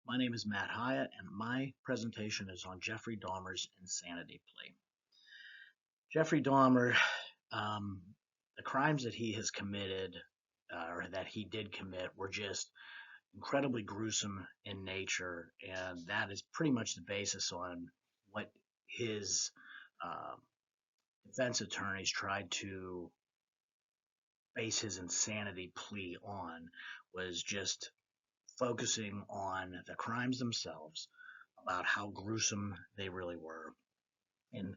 My name is Matt Hyatt, and my presentation is on Jeffrey Dahmer's insanity plea. Jeffrey Dahmer, um, the crimes that he has committed, or that he did commit, were just incredibly gruesome in nature, and that is pretty much the basis on what his uh, defense attorneys tried to base his insanity plea on, was just focusing on the crimes themselves, about how gruesome they really were. And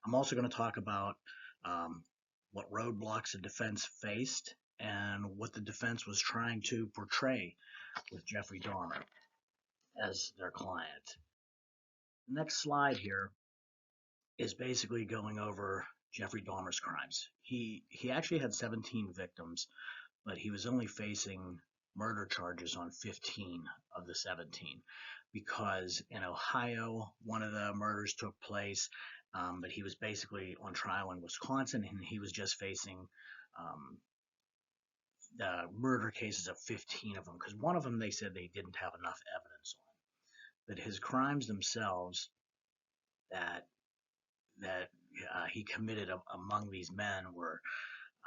I'm also going to talk about um, what roadblocks the defense faced and what the defense was trying to portray with Jeffrey Dahmer as their client. The next slide here is basically going over Jeffrey Dahmer's crimes. He actually had 17 victims, but he was only facing murder charges on 15 of the 17 because in Ohio, one of the murders took place, but he was basically on trial in Wisconsin and he was just facing um, the murder cases of 15 of them because one of them they said they didn't have enough evidence on. But his crimes themselves that he committed among these men were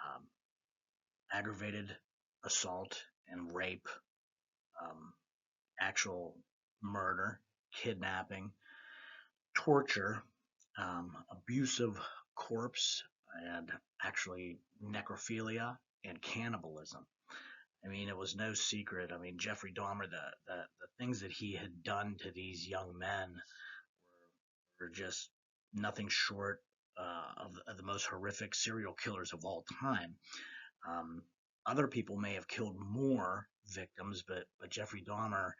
um, aggravated assault and rape, um, actual murder, kidnapping, torture, abusive corpse, and actually necrophilia and cannibalism. I mean, it was no secret. I mean, Jeffrey Dahmer, the things that he had done to these young men were just nothing short of the most horrific serial killers of all time. Um, Other people may have killed more victims, but Jeffrey Dahmer,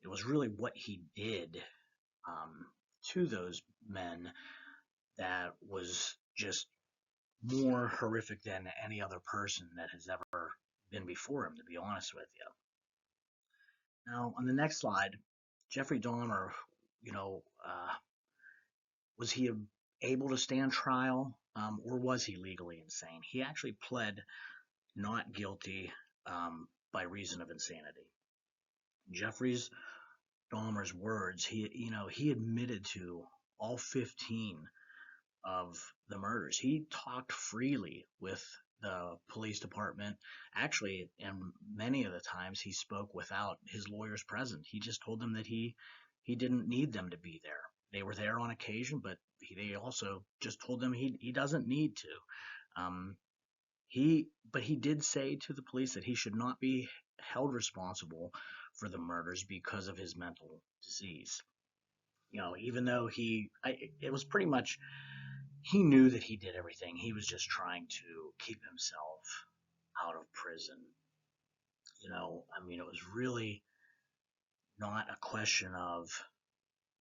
it was really what he did um, to those men that was just more horrific than any other person that has ever been before him, to be honest with you. Now, on the next slide, Jeffrey Dahmer, you know, was he able to stand trial or was he legally insane? He actually pled not guilty by reason of insanity. Jeffrey's Dahmer's words, he admitted to all 15 of the murders. He talked freely with the police department. Actually, and many of the times he spoke without his lawyers present. He just told them that he didn't need them to be there. They were there on occasion, but they also just told them he doesn't need to. He did say to the police that he should not be held responsible for the murders because of his mental disease. Even though it was pretty much, he knew that he did everything. He was just trying to keep himself out of prison. I mean, it was really not a question of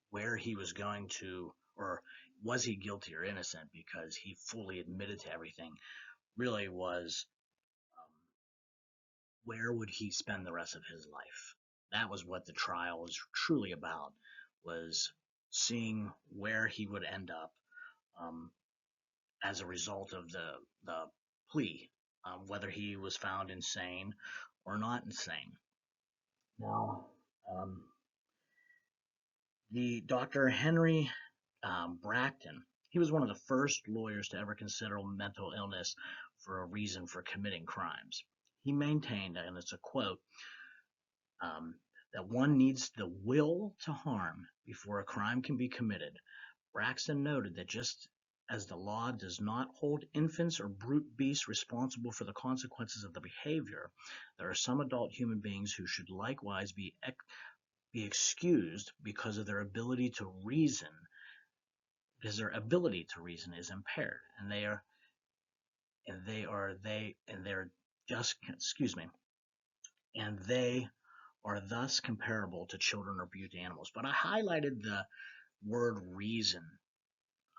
where he was going to, or was he guilty or innocent, because he fully admitted to everything. Really was, um, where would he spend the rest of his life? That was what the trial was truly about, was seeing where he would end up um, as a result of the plea, whether he was found insane or not insane. Now, um, the Dr. Henry Bracton, he was one of the first lawyers to ever consider mental illness for a reason for committing crimes. He maintained, and it's a quote, um, that one needs the will to harm before a crime can be committed. Braxton noted that just as the law does not hold infants or brute beasts responsible for the consequences of the behavior, there are some adult human beings who should likewise be excused because their ability to reason is impaired, and they're just excuse me, and they are thus comparable to children or brute animals. But I highlighted the word reason.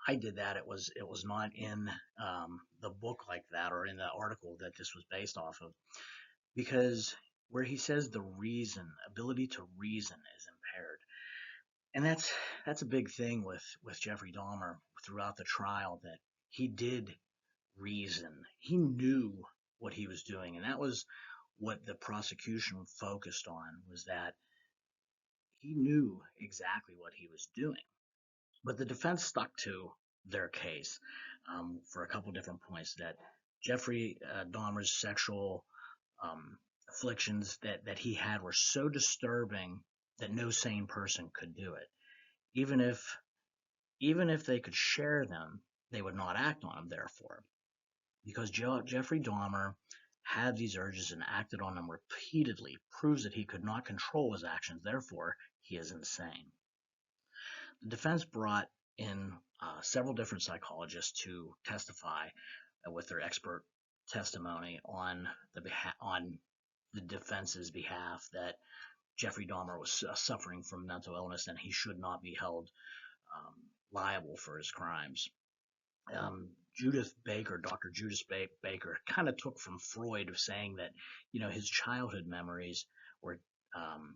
I did that. It was not in the book like that, or in the article that this was based off of, because where he says the ability to reason is impaired, and that's a big thing with Jeffrey Dahmer throughout the trial, that he did reason. He knew what he was doing, and that was what the prosecution focused on, was that He knew exactly what he was doing. But the defense stuck to their case for a couple different points that Jeffrey Dahmer's sexual afflictions that he had were so disturbing that no sane person could do it. Even if even if they could share them, they would not act on them. Therefore, because Jeffrey Dahmer had these urges and acted on them repeatedly, proves that he could not control his actions. Therefore, he is insane. The defense brought in several different psychologists to testify with their expert testimony on the defense's behalf that Jeffrey Dahmer was suffering from mental illness and he should not be held um, liable for his crimes. Judith Baker, Dr. Baker, kind of took from Freud of saying that, his childhood memories were um,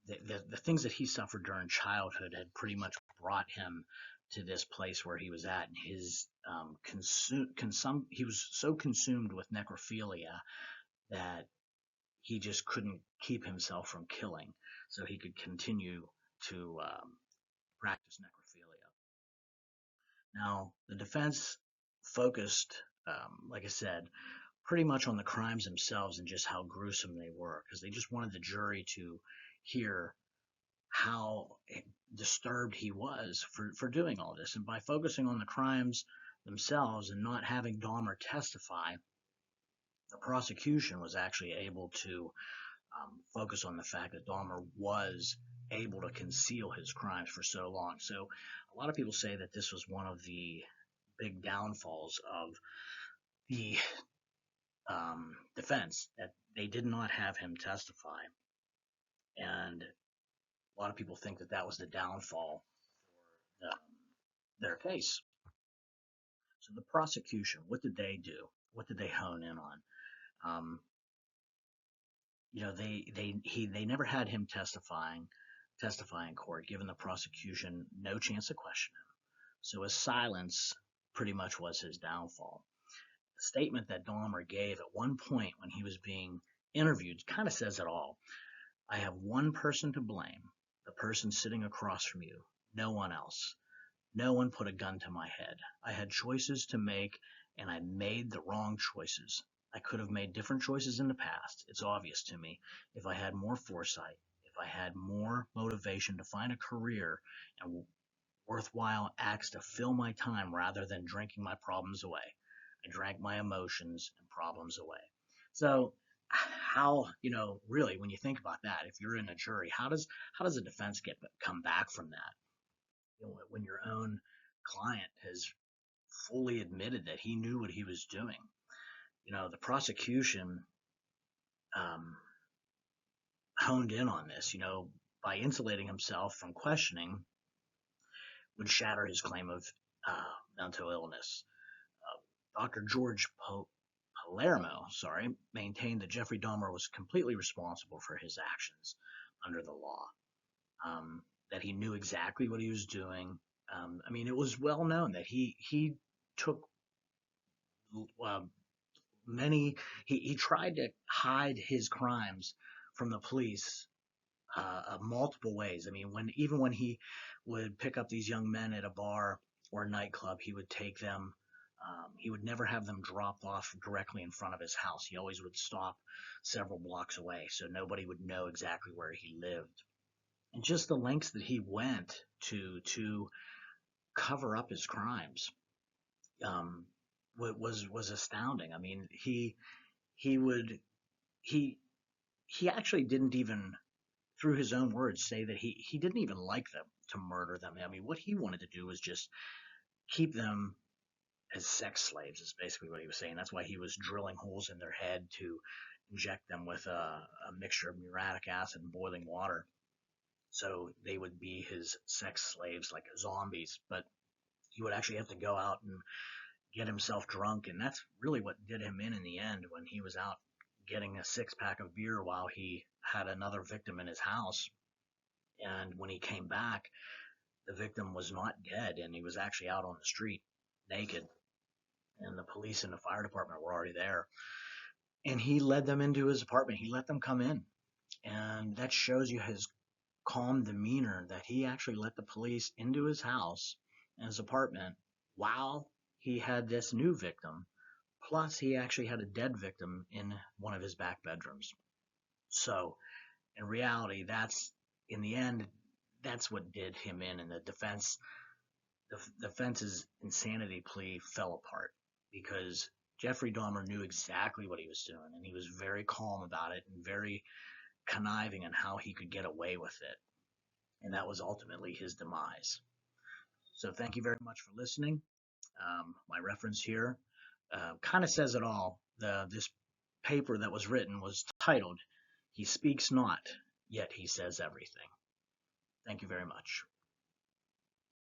the things that he suffered during childhood had pretty much brought him to this place where he was at. And his he was so consumed with necrophilia that he just couldn't keep himself from killing, so he could continue to practice necrophilia. Now, the defense focused, like I said, pretty much on the crimes themselves and just how gruesome they were, because they just wanted the jury to hear how disturbed he was for doing all this. And by focusing on the crimes themselves and not having Dahmer testify, the prosecution was actually able to focus on the fact that Dahmer was able to conceal his crimes for so long. So a lot of people say that this was one of the big downfalls of the defense, that they did not have him testify. And a lot of people think that that was the downfall for their case. So the prosecution, what did they do? What did they hone in on? Um, they never had him testify in court, giving the prosecution no chance to question him. So his silence pretty much was his downfall. The statement that Dahmer gave at one point when he was being interviewed kind of says it all. I have one person to blame, the person sitting across from you, no one else. No one put a gun to my head. I had choices to make, and I made the wrong choices. I could have made different choices in the past. It's obvious to me. If I had more foresight, if I had more motivation to find a career and worthwhile acts to fill my time rather than drinking my problems away, I drank my emotions and problems away. So, how, really, when you think about that, if you're in a jury, how does a defense come back from that? When your own client has fully admitted that he knew what he was doing. The prosecution um, honed in on this, by insulating himself from questioning would shatter his claim of mental illness. Dr. George Palermo, maintained that Jeffrey Dahmer was completely responsible for his actions under the law, that he knew exactly what he was doing. It was well known that he took uh, he tried to hide his crimes from the police multiple ways. When he would pick up these young men at a bar or a nightclub, he would take them. He would never have them dropped off directly in front of his house. He always would stop several blocks away so nobody would know exactly where he lived. And just the lengths that he went to cover up his crimes um, was astounding. He would he he actually didn't even, through his own words, say that he didn't even like them to murder them. What he wanted to do was just keep them as sex slaves, is basically what he was saying. That's why he was drilling holes in their head to inject them with a mixture of muriatic acid and boiling water, so they would be his sex slaves like zombies. But he would actually have to go out and get himself drunk, and that's really what did him in the end, when he was out getting a six-pack of beer while he had another victim in his house. And when he came back, the victim was not dead, and he was actually out on the street naked, and the police and the fire department were already there. And he led them into his apartment. He let them come in, and that shows you his calm demeanor that he actually let the police into his house and his apartment while he had this new victim. Plus, he actually had a dead victim in one of his back bedrooms. So, in reality, in the end, that's what did him in, and the defense's insanity plea fell apart because Jeffrey Dahmer knew exactly what he was doing, and he was very calm about it and very conniving in how he could get away with it. And that was ultimately his demise. So thank you very much for listening. My reference here kind of says it all. This paper that was written was titled, "He Speaks Not, Yet He Says Everything." Thank you very much.